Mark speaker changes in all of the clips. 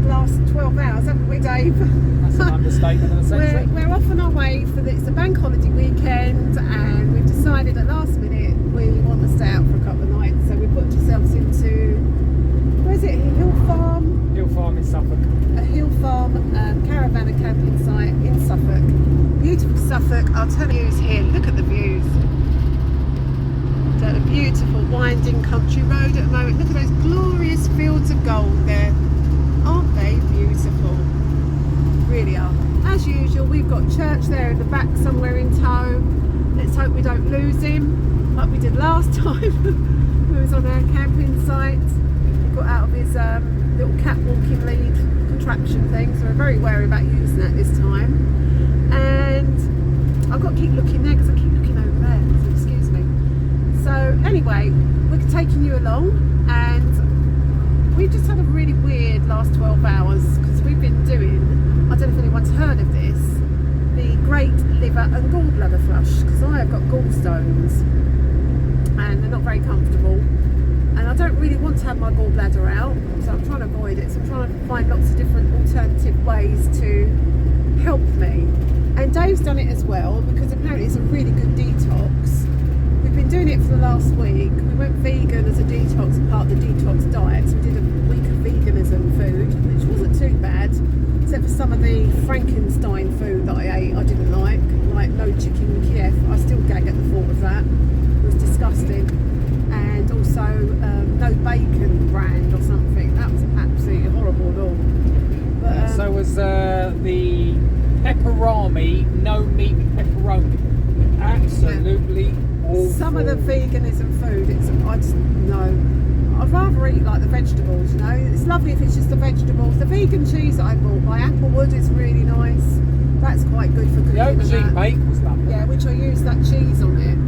Speaker 1: last 12 hours, haven't we, Dave?
Speaker 2: That's an understatement of the century.
Speaker 1: We're off on our way it's a bank holiday weekend, and we've decided at last minute we want to stay out for a couple of nights. So we booked ourselves into, where is it? Hill Farm?
Speaker 2: Hill Farm in Suffolk.
Speaker 1: A Hill Farm caravan and camping site in Suffolk. Beautiful Suffolk. I'll tell you who's here. Look at the views. Down a beautiful winding country road at the moment. Look at those glorious fields of gold there. Aren't they beautiful? Really are. As usual, we've got church there in the back somewhere in tow. Let's hope we don't lose him like we did last time. We was on our camping site. He got out of his little cat walking lead contraption thing, so we're very wary about using that this time. And I've got to keep looking there because I keep looking over there, so excuse me. So anyway, we're taking you along, and we've just had a really weird last 12 hours because we've been doing, I don't know if anyone's heard of this, the great liver and gallbladder flush, because I have got gallstones and they're not very comfortable, and I don't really want to have my gallbladder out, so I'm trying to avoid it. So I'm trying to find lots of different alternative ways to help me, and Dave's done it as well because apparently it's a really good detox. We've been doing it for the last week. We went vegan as a detox, part of the detox diet, so we did a week of veganism food, which wasn't too bad, except for some of the Frankenstein food that I ate I didn't like no chicken Kiev. I still gag at the thought of that. It was disgusting. And also no bacon brand or something. That was absolutely horrible at all. But,
Speaker 2: so was the pepperami, no meat pepperoni. Absolutely awful.
Speaker 1: Some of the veganism food, I just, no. I'd rather eat like the vegetables, you know. It's lovely if it's just the vegetables. The vegan cheese that I bought by Applewood is really nice. That's quite good for cooking.
Speaker 2: The aubergine bake was lovely.
Speaker 1: Yeah, which I use that cheese on it.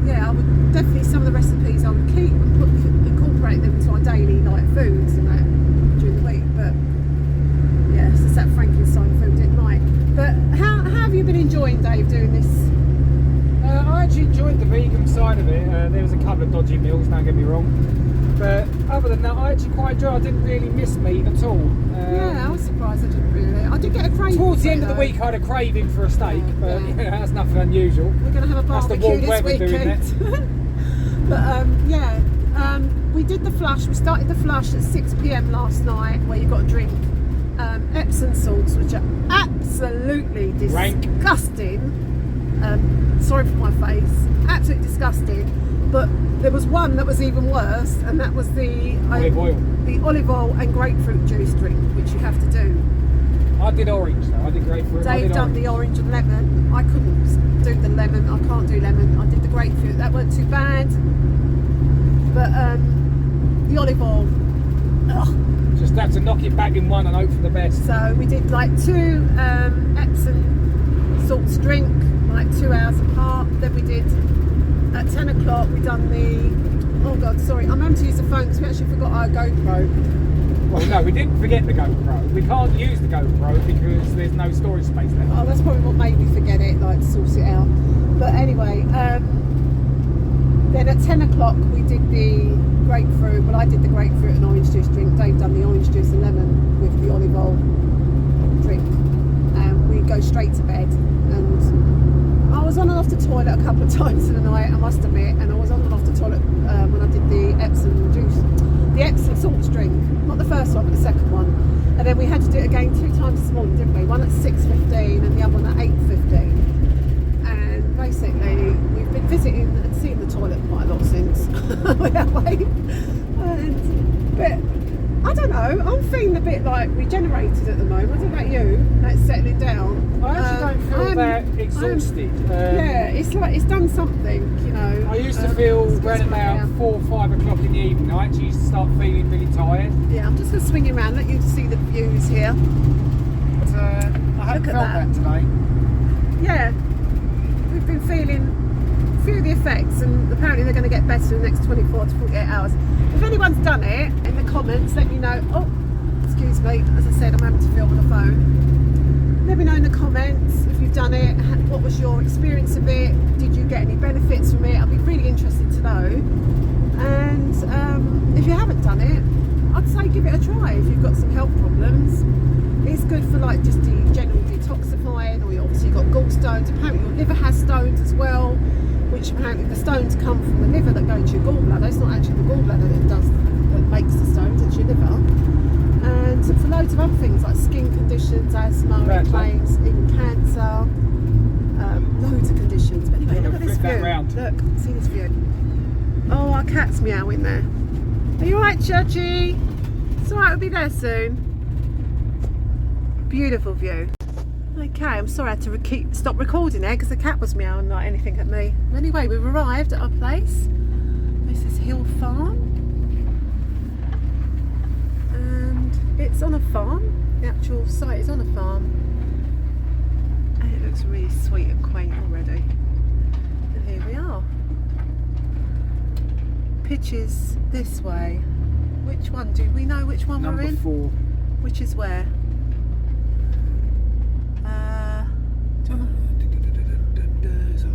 Speaker 1: Yeah, I would definitely, some of the recipes I would keep and incorporate them into our daily foods and that during the week. But yeah, it's just that Frankenstein food I didn't like. But how have you been enjoying, Dave, doing this?
Speaker 2: I actually enjoyed the vegan side of it. There was a couple of dodgy meals, don't get me wrong. But other than that, I actually quite enjoyed it. I didn't really miss meat at all.
Speaker 1: Yeah, I was surprised I didn't really. I did get a craving.
Speaker 2: Towards the end of the week, I had a craving for a steak, but yeah, that's nothing unusual.
Speaker 1: We're going to have a barbecue this weekend. But we did the flush. We started the flush at 6 p.m. last night, where you've got to drink Epsom salts, which are absolutely disgusting. Sorry for my face, absolutely disgusting. But there was one that was even worse, and that was the olive oil and grapefruit juice drink, which you have to do.
Speaker 2: I did orange though. I did grapefruit.
Speaker 1: Dave done the orange and lemon. I couldn't do the lemon. I can't do lemon. I did the grapefruit. That weren't too bad. But the olive oil, ugh.
Speaker 2: Just had to knock it back in one and hope for the best.
Speaker 1: So we did like 2 Epsom salts drink, like 2 hours apart. Then we did at 10 o'clock. We done the. Oh God, sorry. I'm having to use the phone because we actually forgot our GoPro.
Speaker 2: Well, no, we didn't forget the GoPro. We can't use the GoPro because there's no storage space left.
Speaker 1: Oh, that's probably what made me forget it, like to sort it out. But anyway, then at 10 o'clock we did the grapefruit. Well, I did the grapefruit and orange juice drink. Dave done the orange juice and lemon with the olive oil drink. And we go straight to bed. And I was on and off the toilet a couple of times in the night, I must admit. And I was on and off the toilet when I did the Epsom juice. The Epsom salts drink, not the first one but the second one, and then we had to do it again 2 times this morning, didn't we? One at 6:15 and the other one at 8:15. And basically we've been visiting and seeing the toilet quite a lot since that way. But I don't know, I'm feeling a bit like regenerated at the moment. I don't know about you, that's settling down.
Speaker 2: I actually don't feel that exhausted.
Speaker 1: Yeah, it's like it's done something, you know.
Speaker 2: I used to feel around about 4 or 5 o'clock in the evening. I actually used to start feeling really tired.
Speaker 1: Yeah, I'm just going to swing you around, let you see the views here.
Speaker 2: But I haven't felt that today.
Speaker 1: Yeah, we've been feeling a few of the effects, and apparently they're going to get better in the next 24 to 48 hours. If anyone's done it, in the comments, let me know. Oh, excuse me, as I said, I'm having to film on the phone. Let me know in the comments if you've done it, what was your experience of it, did you get any benefits from it? I'd be really interested to know. And if you haven't done it, I'd say give it a try if you've got some health problems. like just the general detoxifying, or you obviously got gallstones. Apparently your liver has stones as well, which apparently the stones come from the liver that go to your gallbladder. It's not actually the gallbladder that makes the stones, it's your liver. And for loads of other things like skin conditions, asthma, it claims, even cancer, loads of conditions. But anyway, look at this view. Look, see this view. Oh, our cat's meowing there. Are you alright, Judgy? It's alright, we'll be there soon. Beautiful view. Okay, I'm sorry I had to stop recording there because the cat was meowing like anything at me. Anyway, we've arrived at our place. This is Hill Farm. And it's on a farm. The actual site is on a farm. And it looks really sweet and quaint already. And here we are. Pitches this way. Which one? Do we know which one we're in?
Speaker 2: Number 4.
Speaker 1: Which is where?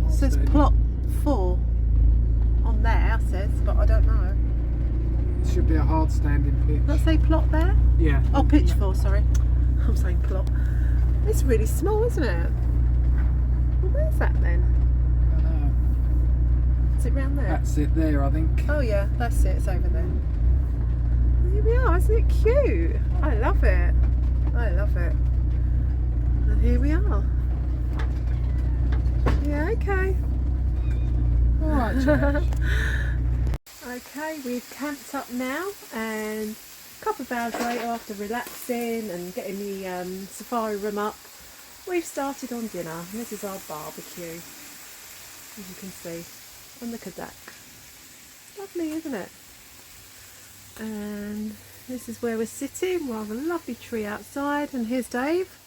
Speaker 1: It says plot 4 on there, says, but I don't know.
Speaker 2: It should be a hard standing pitch.
Speaker 1: Does that say plot there?
Speaker 2: Yeah.
Speaker 1: Oh, pitch 4, sorry. I'm saying plot. It's really small, isn't it? Well, where's that then?
Speaker 2: I don't know.
Speaker 1: Is it round there?
Speaker 2: That's it there, I think.
Speaker 1: Oh yeah, that's it, it's over there. Here we are, isn't it cute? I love it. I love it. And here we are. Yeah, okay.
Speaker 2: Alright, Jack.
Speaker 1: Okay, we've camped up now, and a couple of hours later, after relaxing and getting the safari room up, we've started on dinner. And this is our barbecue, as you can see, on the Kadak. Lovely, isn't it? And this is where we're sitting. We have a lovely tree outside, and here's Dave.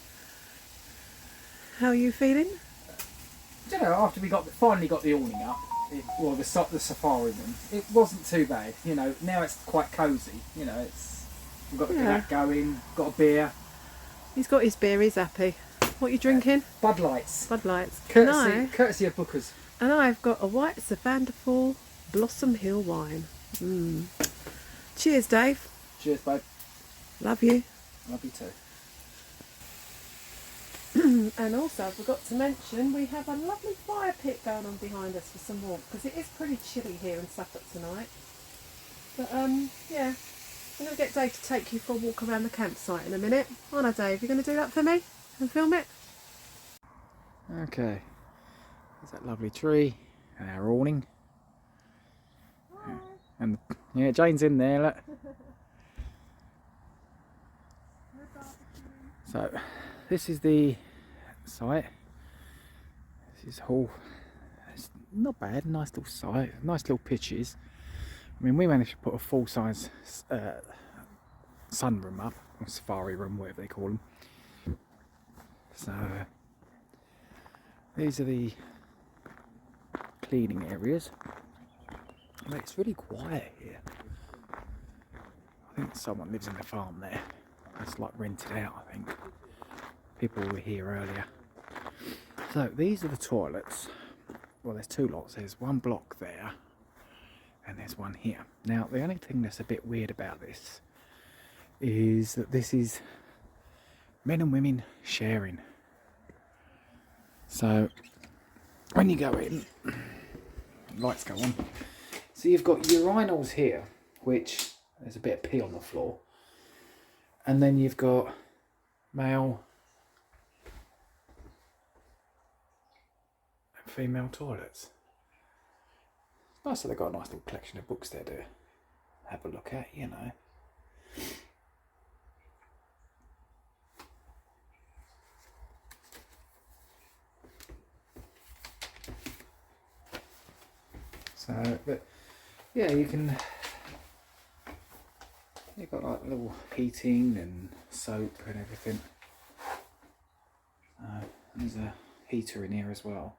Speaker 1: How are you feeling?
Speaker 2: You know, after we finally got the awning up, the safari room, it wasn't too bad. You know, now it's quite cosy. You know, we've got the Kadak going, got a beer.
Speaker 1: He's got his beer. He's happy. What are you drinking?
Speaker 2: Bud Lights.
Speaker 1: Bud Lights.
Speaker 2: Courtesy of Booker's.
Speaker 1: And I've got a white Savandafall Blossom Hill wine. Cheers, Dave.
Speaker 2: Cheers, babe.
Speaker 1: Love you.
Speaker 2: Love you too.
Speaker 1: And also, I forgot to mention, we have a lovely fire pit going on behind us for some warmth, because it is pretty chilly here in Suffolk tonight. But yeah, I'm going to get Dave to take you for a walk around the campsite in a minute. Aren't I, Dave? You going to do that for me and film it?
Speaker 2: Okay, there's that lovely tree and our awning.
Speaker 1: Hi.
Speaker 2: And yeah, Jane's in there, look. So, this is the site. This is Hall. It's not bad, nice little site, nice little pitches. I mean, we managed to put a full-size sunroom up, or safari room, whatever they call them. So, these are the cleaning areas. I mean, it's really quiet here. I think someone lives in the farm there. It's like rented out, I think. People were here earlier. So these are the toilets. Well, there's 2 lots. There's one block there and there's one here. Now, the only thing that's a bit weird about this is that this is men and women sharing. So when you go in, lights go on. So you've got urinals here, which there's a bit of pee on the floor. And then you've got male and female toilets. It's nice that they've got a nice little collection of books there to have a look at, you know. So, but yeah, you've got like little heating and soap and everything. There's a heater in here as well.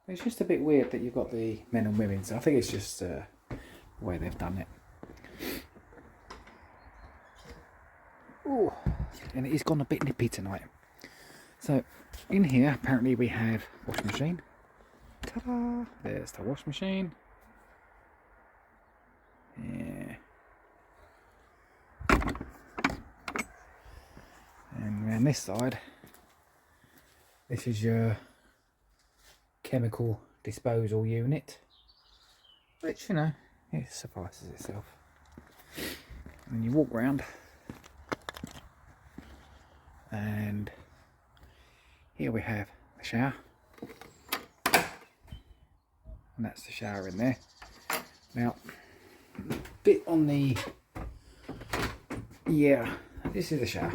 Speaker 2: It's just a bit weird that you've got the men and women, so I think it's just the way they've done it. Oh, and it has gone a bit nippy tonight. So in here apparently we have washing machine. Ta-da! There's the wash machine. Yeah. And around And this side, this is your chemical disposal unit, which, you know, it suffices itself. And you walk round, and here we have the shower, and that's the shower in there. Now, bit on the, yeah, this is the shower.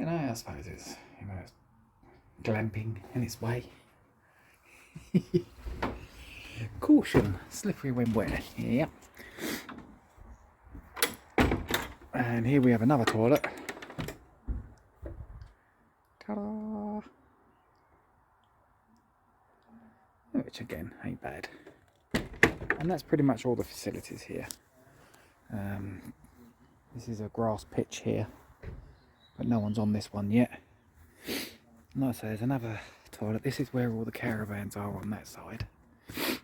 Speaker 2: You know, I suppose it's, you know, it's glamping in its way. Caution, slippery when wet. Yep. And here we have another toilet. Ta-da! Which again ain't bad. And that's pretty much all the facilities here. This is a grass pitch here, but no one's on this one yet. And like I say, there's another toilet. This is where all the caravans are on that side. So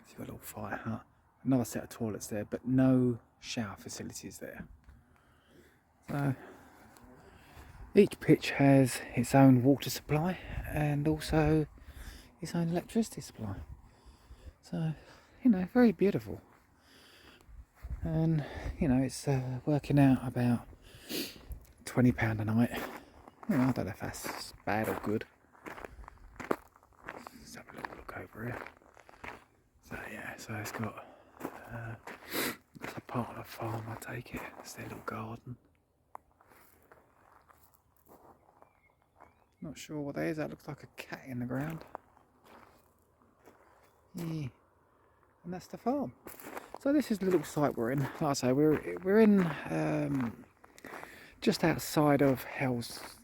Speaker 2: you've got a little fire hut. Another set of toilets there, but no shower facilities there. So each pitch has its own water supply and also its own electricity supply. So, you know, very beautiful. And, you know, it's working out about £20 a night. You know, I don't know if that's bad or good. Let's have a little look over here. So yeah, so it's got it's a part of the farm, I take it. It's their little garden. Not sure what that is. That looks like a cat in the ground. Yeah. And that's the farm. So this is the little site we're in. Like I say, we're in just outside of Hellsworth,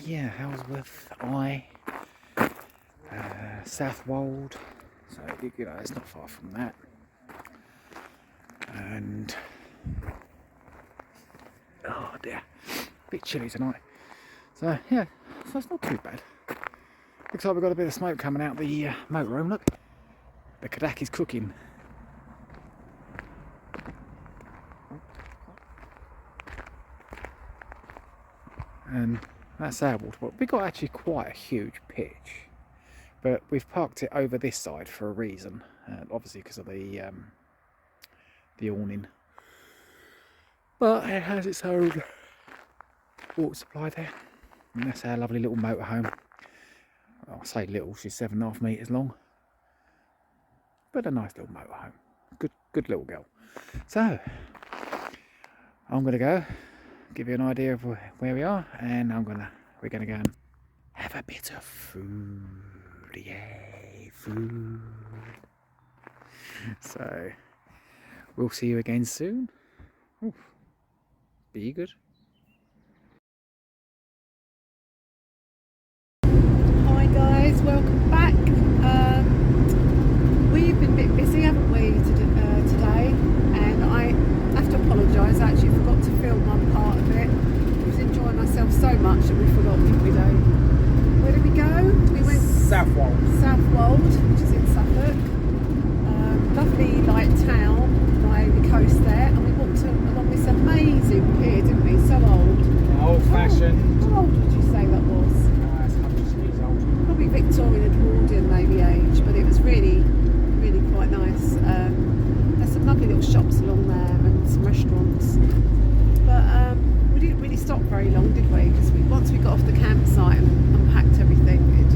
Speaker 2: yeah, Hellsworth, Southwold. So you know, it's not far from that. And oh dear, a bit chilly tonight. So yeah, so it's not too bad. Looks like we've got a bit of smoke coming out the motorhome. Look, the Kadak is cooking. And that's Southwold. Well, we've got actually quite a huge pitch, but we've parked it over this side for a reason. Obviously because of the awning. But it has its own water supply there. And that's our lovely little motorhome. Well, I say little, she's 7.5 metres long. But a nice little motorhome. Good little girl. So, I'm going to go, give you an idea of where we are, and we're going to go and have a bit of food. Yay, food. So, we'll see you again soon. Oof. Be good.
Speaker 1: Hi guys, welcome back. We've been a bit busy, haven't we, today? And I have to apologise, I actually forgot to film one part of it. I was enjoying myself so much that we forgot, didn't we, though? Where did we go? We went
Speaker 2: Southwold,
Speaker 1: which is in Suffolk. Lovely light town by the coast there, and we walked along this amazing pier, didn't we? So old.
Speaker 2: Old-fashioned.
Speaker 1: How old would you say that was?
Speaker 2: It's hundreds of years old.
Speaker 1: Probably Victorian, Edwardian maybe age, but it was really quite nice. There's some lovely little shops along there and some restaurants. But we didn't really stop very long, did we? Because once we got off the campsite and unpacked everything, it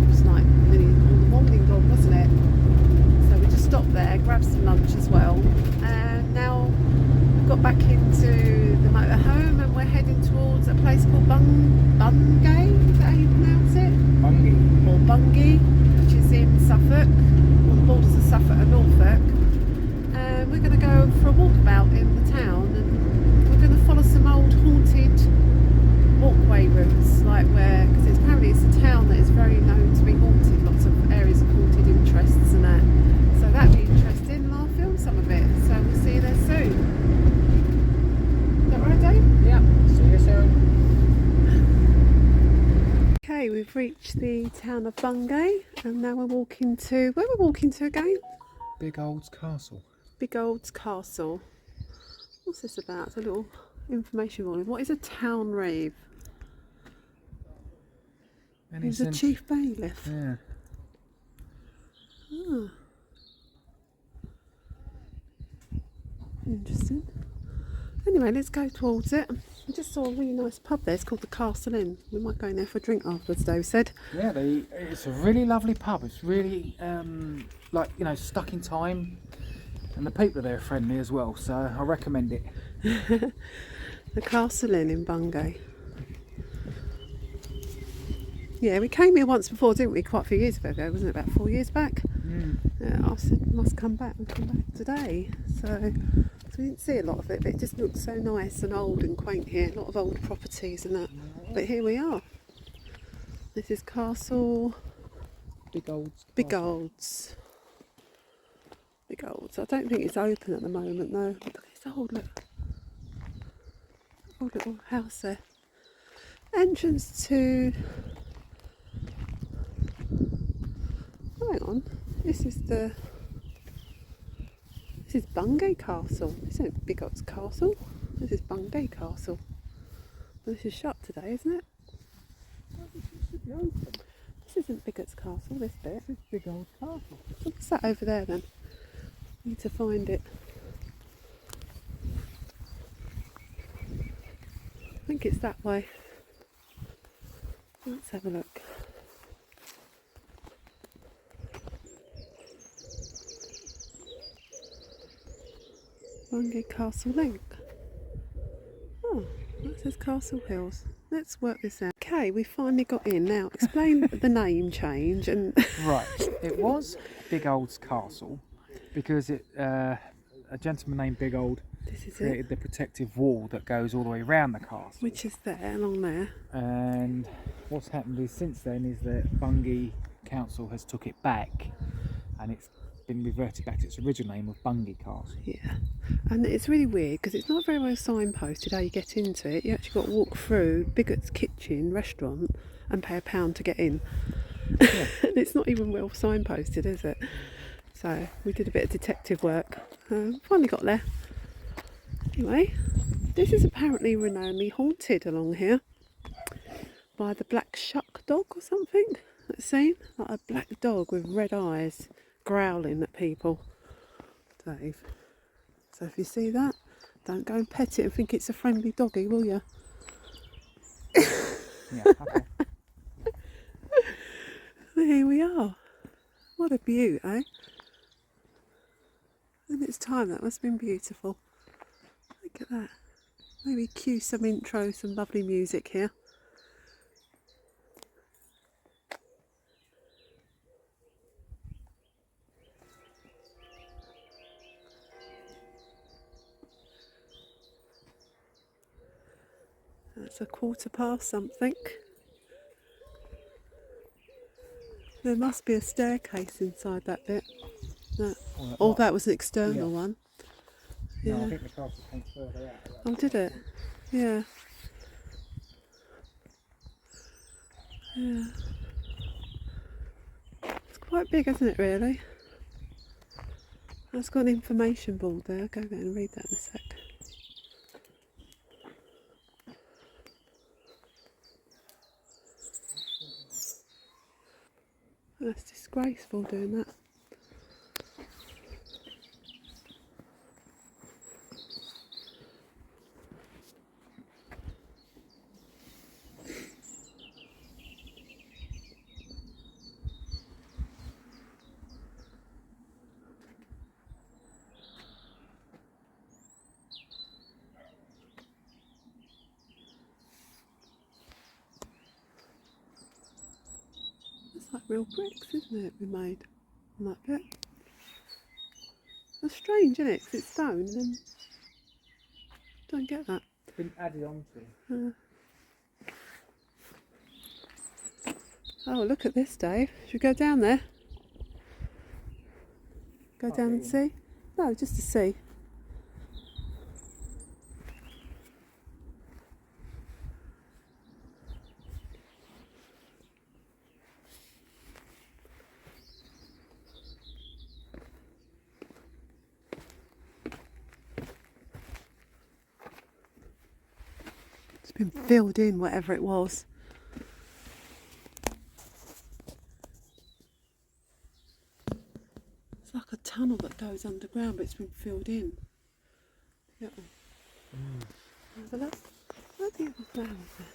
Speaker 1: was like nearly all the morning gone, wasn't it? So we just stopped there, grabbed some lunch as well, and now we've got back into the motorhome and we're heading towards a place called Bungay. Is that how you pronounce it?
Speaker 2: Bungay.
Speaker 1: Or Bungay, which is in Suffolk, on the borders of Suffolk and Norfolk. And we're going to go for a walkabout in the town, and we're going to follow some old haunted walkway routes, like because apparently it's a town that is very known to be haunted, lots of areas of haunted interests and that. So that'd be interesting, and I'll film some of it. So we'll see you there soon. Is that right, Dave?
Speaker 2: Yeah, see you soon.
Speaker 1: Okay, we've reached the town of Bungay, and now we're walking to, where we're walking to again?
Speaker 2: Big Old's Castle.
Speaker 1: Big Old's Castle. What's this about? It's a little information volume. What is a town reeve? He's a chief bailiff.
Speaker 2: Yeah.
Speaker 1: Ah. Interesting. Anyway, let's go towards it. I just saw a really nice pub there. It's called the Castle Inn. We might go in there for a drink afterwards, Dave said.
Speaker 2: Yeah, it's a really lovely pub. It's really like, you know, stuck in time, and the people there are friendly as well. So I recommend it.
Speaker 1: The Castle Inn in Bungay. Yeah, we came here once before, didn't we? Quite a few years ago, wasn't it? About 4 years back. Yeah, I said must come back. We come back today, so we didn't see a lot of it, but it just looks so nice and old and quaint here. A lot of old properties and that. But here we are. This is Castle
Speaker 2: Big Old's.
Speaker 1: Big Olds. Big Olds. I don't think it's open at the moment though. Look at this old little house there. Entrance to. Oh, hang on. This is Bungay Castle. This isn't Big Old's Castle. This is Bungay Castle. This is shut today, isn't it? This isn't Big Old's Castle, this bit.
Speaker 2: This is Big Old's Castle.
Speaker 1: What's that over there then? Need to find it. I think it's that way. Let's have a look. Bungay Castle Link. Oh, that says Castle Hills. Let's work this out. Okay, we finally got in. Now, explain the name change and.
Speaker 2: Right, it was Big Old's Castle because a gentleman named Big Old created the protective wall that goes all the way around the castle.
Speaker 1: Which is there, along there.
Speaker 2: And what's happened is since then is that Bungay Council has took it back, and it's been reverted back to its original name of Bungay Castle.
Speaker 1: Yeah, and it's really weird because it's not very well signposted how you get into it. You actually got to walk through Bigot's Kitchen restaurant and pay £1 to get in.
Speaker 2: Yeah.
Speaker 1: And it's not even well signposted, is it? So we did a bit of detective work. Finally got there. Anyway, this is apparently renownedly haunted along here by the black shuck dog or something. That's seen like a black dog with red eyes growling at people. Dave. So if you see that, don't go and pet it and think it's a friendly doggy, will you?
Speaker 2: Yeah, okay.
Speaker 1: Here we are. What a beaut, eh? And it's time. That must have been beautiful. Look at that. Maybe cue some intro, some lovely music here. That's 1:15 something. There must be a staircase inside that bit. That was an external one.
Speaker 2: No,
Speaker 1: Yeah.
Speaker 2: I think the castle came further out.
Speaker 1: Oh, did it? Yeah. Yeah. It's quite big, isn't it, really? That's got an information board there. I'll go there and read that in a sec. That's disgraceful doing that. It's like real bricks, isn't it, we made on that bit? That's strange, isn't it? 'Cause it's stone and then... Don't get that.
Speaker 2: It's been added on to.
Speaker 1: Oh, look at this, Dave. Should we go down there? Go down and see? No, just to see. been filled in, whatever it was. It's like a tunnel that goes underground, but it's been filled in. Yeah. Have a look. Where's the other flowers there?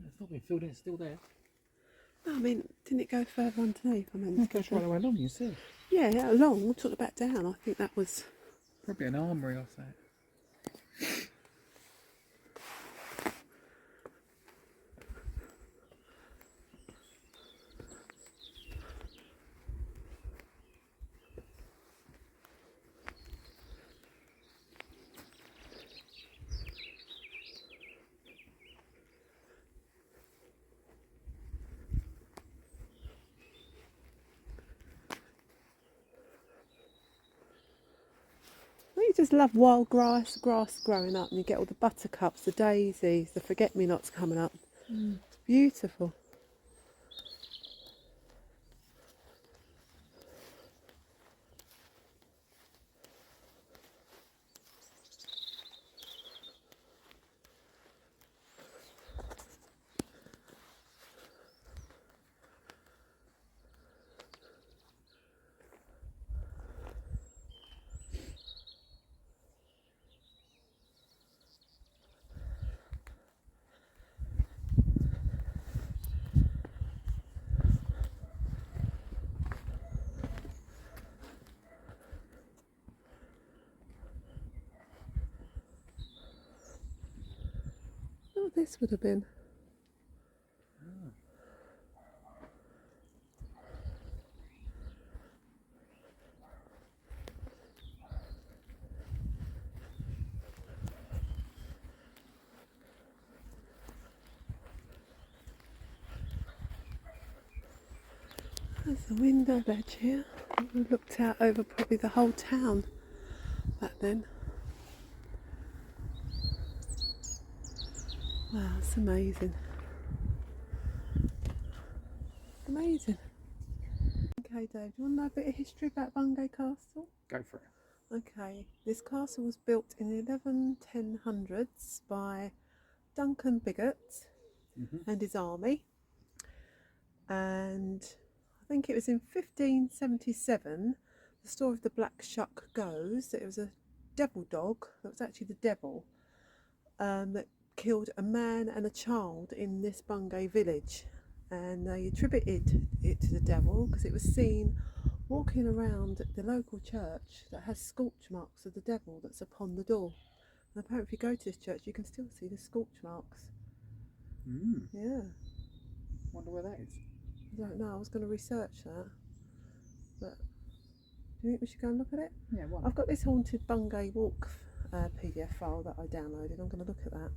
Speaker 2: It's not been filled in, it's still there.
Speaker 1: No, I mean, didn't it go further underneath? I mean,
Speaker 2: It goes right the way along, you see.
Speaker 1: yeah, along. We took it back down. I think that was
Speaker 2: Probably an armoury or something.
Speaker 1: You just love wild grass growing up, and you get all the buttercups, the daisies, the forget-me-nots coming up. It's beautiful. Oh, this would have been. There's a window ledge here. We looked out over probably the whole town back then. Wow, it's amazing. Amazing. Okay, Dave, do you want to know a bit of history about Bungay Castle?
Speaker 2: Go for it.
Speaker 1: Okay, this castle was built in the 1100s by Duncan Bigot and his army, and I think it was in 1577. The story of the Black Shuck goes that it was a devil dog that was actually the devil that killed a man and a child in this Bungay village, and they attributed it to the devil because it was seen walking around the local church that has scorch marks of the devil that's upon the door. And apparently if you go to this church you can still see the scorch marks. Yeah.
Speaker 2: Wonder where that is.
Speaker 1: I don't know, I was going to research that, but do you think we should go and look at it?
Speaker 2: Yeah, why not?
Speaker 1: I've got this Haunted Bungay Walk PDF file that I downloaded. I'm going to look at that.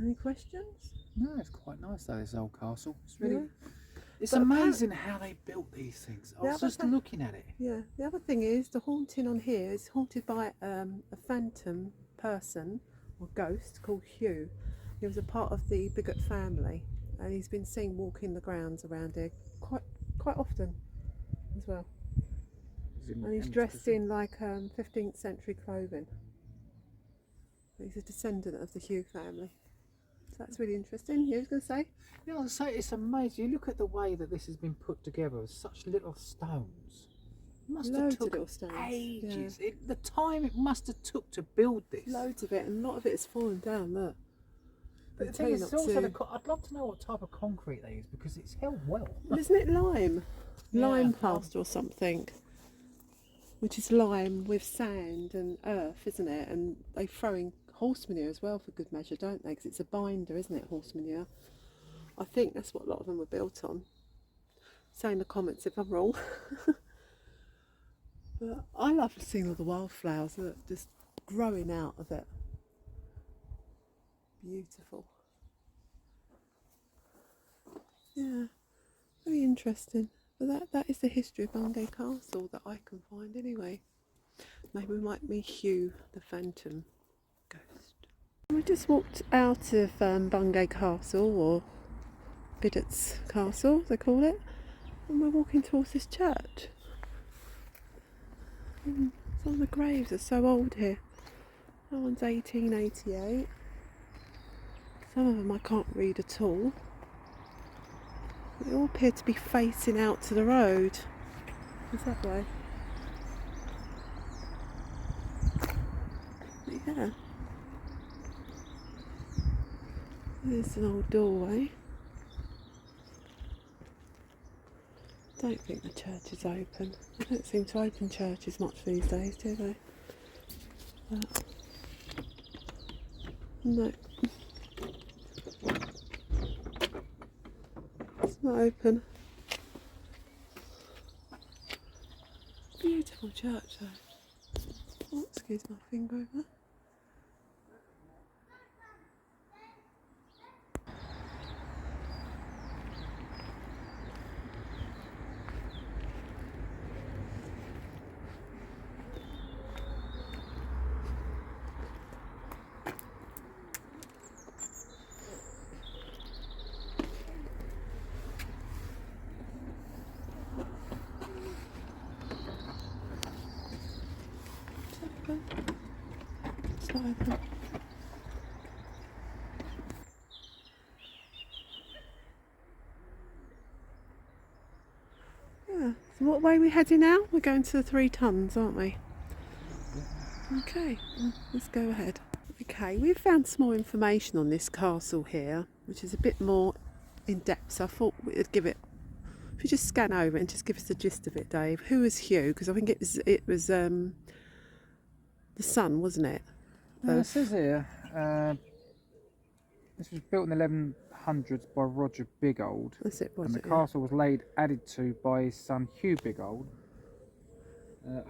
Speaker 1: Any questions?
Speaker 2: No, it's quite nice though, this old castle. It's really...
Speaker 1: Yeah.
Speaker 2: It's
Speaker 1: But
Speaker 2: amazing how they built these things. I was just looking at it.
Speaker 1: Yeah, the other thing is the haunting on here is haunted by a phantom person or ghost called Hugh. He was a part of the Bigot family, and he's been seen walking the grounds around here quite often as well. And he's dressed in like 15th century clothing. He's a descendant of the Hugh family. So that's really interesting. You was going to say?
Speaker 2: Yeah, I was say it's amazing. You look at the way that this has been put together with such little stones. It must
Speaker 1: Loads
Speaker 2: have took
Speaker 1: of little stones.
Speaker 2: ages. The time it must have took to build this.
Speaker 1: Loads of it, and a lot of it has fallen down. Look.
Speaker 2: But the thing is, it's also I'd love to know what type of concrete they use because it's held well.
Speaker 1: Well, isn't it lime?
Speaker 2: Yeah,
Speaker 1: Lime plaster or something. Which is lime with sand and earth, isn't it? And they throw in horse manure as well for good measure, don't they? Because it's a binder, isn't it, horse manure? I think that's what a lot of them were built on. Say in the comments if I'm wrong. But I love seeing all the wildflowers that are just growing out of it. Beautiful. Yeah, very interesting. But that is the history of Bungay Castle that I can find anyway. Maybe we might meet Hugh, the phantom ghost. We just walked out of Bungay Castle, or Bidot's Castle, they call it, and we're walking towards this church. Some of the graves are so old here. That one's 1888. Some of them I can't read at all. They all appear to be facing out to the road. Is that way? Yeah. There's an old doorway. Don't think the church is open. They don't seem to open churches much these days, do they? But no. It's not open. Beautiful church though. Oh, excuse my finger over there. It's not open. Yeah. So what way are we heading now? We're going to the 3 Tons, aren't we? Okay, let's go ahead. Okay, we've found some more information on this castle here, which is a bit more in depth. So I thought we'd give it. If you just scan over it and just give us the gist of it, Dave. Who was Hugh? Because I think it was the son, wasn't it?
Speaker 2: It says here, this was built in the 1100s by Roger Bigold.
Speaker 1: That's it, was
Speaker 2: and the
Speaker 1: it?
Speaker 2: castle was added to by his son Hugh Bigold.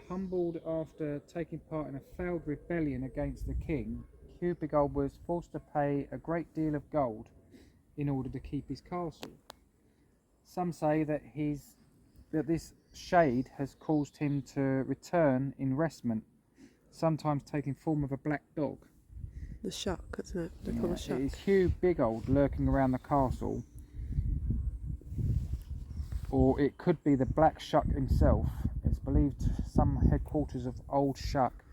Speaker 2: Humbled after taking part in a failed rebellion against the king, Hugh Bigold was forced to pay a great deal of gold in order to keep his castle. Some say that this shade has caused him to return in restment, sometimes taking form of a black dog.
Speaker 1: The Shuck, isn't it? They call it Shuck.
Speaker 2: It is Hugh Bigold lurking around the castle, or it could be the Black Shuck himself. It's believed some headquarters of Old Shuck.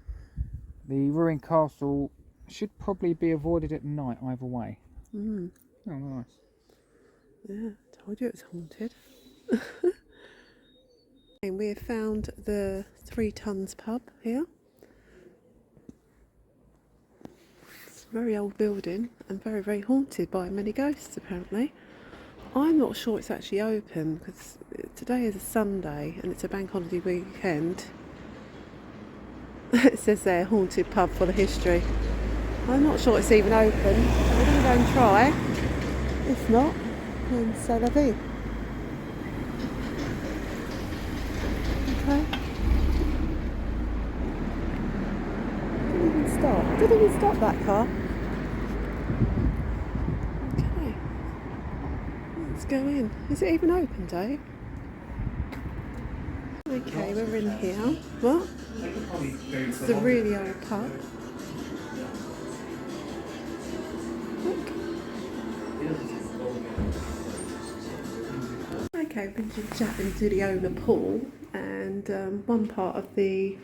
Speaker 2: The ruined castle should probably be avoided at night either way.
Speaker 1: Mm.
Speaker 2: Oh, nice.
Speaker 1: Yeah, told you it was haunted. And we have found the 3 Tons pub here. It's a very old building and very, very haunted by many ghosts apparently. I'm not sure it's actually open because today is a Sunday and it's a bank holiday weekend. It says there, haunted pub for the history. I'm not sure it's even open. We're going to go and try. If not, then c'est la vie. Okay. Didn't even stop that car. Okay. Let's go in. Is it even open, Dave? Okay, we're in here. What? It's a really old pub. Look. Okay, we've been chatting to the owner, Paul, and one part of the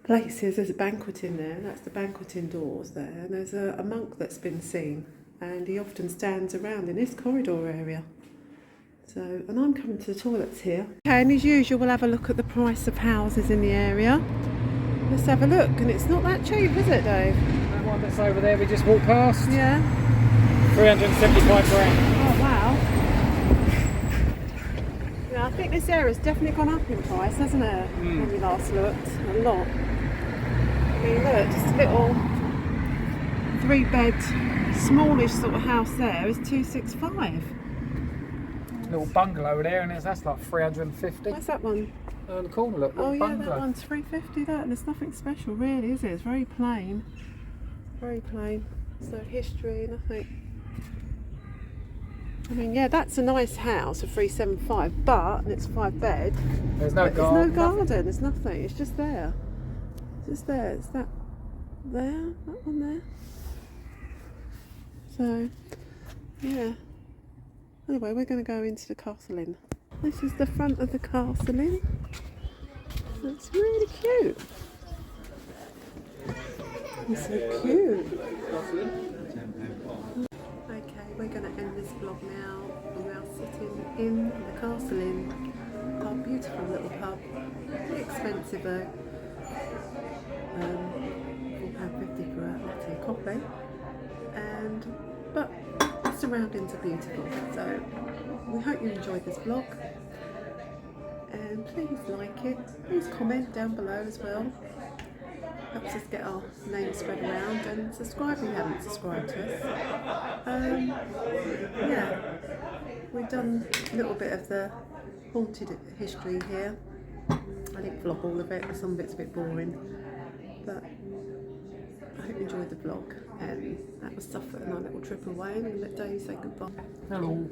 Speaker 1: place is there's a banqueting there. That's the banqueting doors there. And there's a monk that's been seen, and he often stands around in this corridor area. So, and I'm coming to the toilets here. Okay, and as usual, we'll have a look at the price of houses in the area. Let's have a look, and it's not that cheap, is it, Dave?
Speaker 2: That one that's over there we just walked past.
Speaker 1: Yeah.
Speaker 2: 375 grand.
Speaker 1: Oh wow. Yeah, I think this area's definitely gone up in price, hasn't it? When we last looked, a lot. I mean, look, just a little 3-bed, smallish sort of house there is 265.
Speaker 2: Little bungalow there, and that's like 350.
Speaker 1: What's that one?
Speaker 2: On the corner, look.
Speaker 1: Oh yeah,
Speaker 2: bungalow.
Speaker 1: that one's 350. That, and there's nothing special really, is it? It's very plain. Very plain. There's no history, nothing. I mean, yeah, that's a nice house for 375, but and it's 5-bed.
Speaker 2: There's no garden.
Speaker 1: There's no garden. There's nothing. It's just there. It's just there. It's that there. That one there. So, yeah. Anyway, we're going to go into the castle inn. This is the front of the castle inn. It's really cute. He's so cute. Okay, we're going to end this vlog now. We are sitting in the Castle Inn. Our beautiful little pub. Pretty expensive though. £4.50 for a latte coffee. But the surroundings are beautiful. So we hope you enjoyed this vlog. And please like it. Please comment down below as well. Helps us get our name spread around, and subscribe if you haven't subscribed to us. Yeah, we've done a little bit of the haunted history here. I didn't vlog all of it, some of it's a bit boring, but I hope you enjoyed the vlog. And that was Suffolk and our little trip away. I'm going to let Dave say goodbye.
Speaker 2: Hello.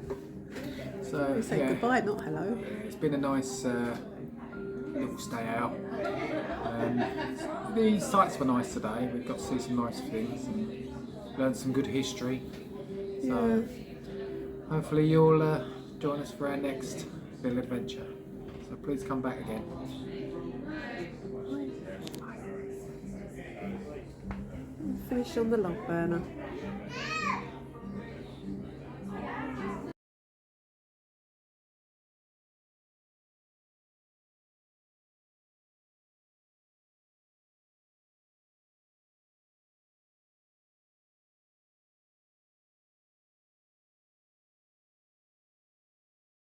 Speaker 2: So
Speaker 1: We say goodbye, not hello.
Speaker 2: It's been a nice little stay out. The sights were nice today. We've got to see some nice things and learn some good history. So hopefully you'll join us for our next little adventure. So please come back again.
Speaker 1: Finish on the log burner.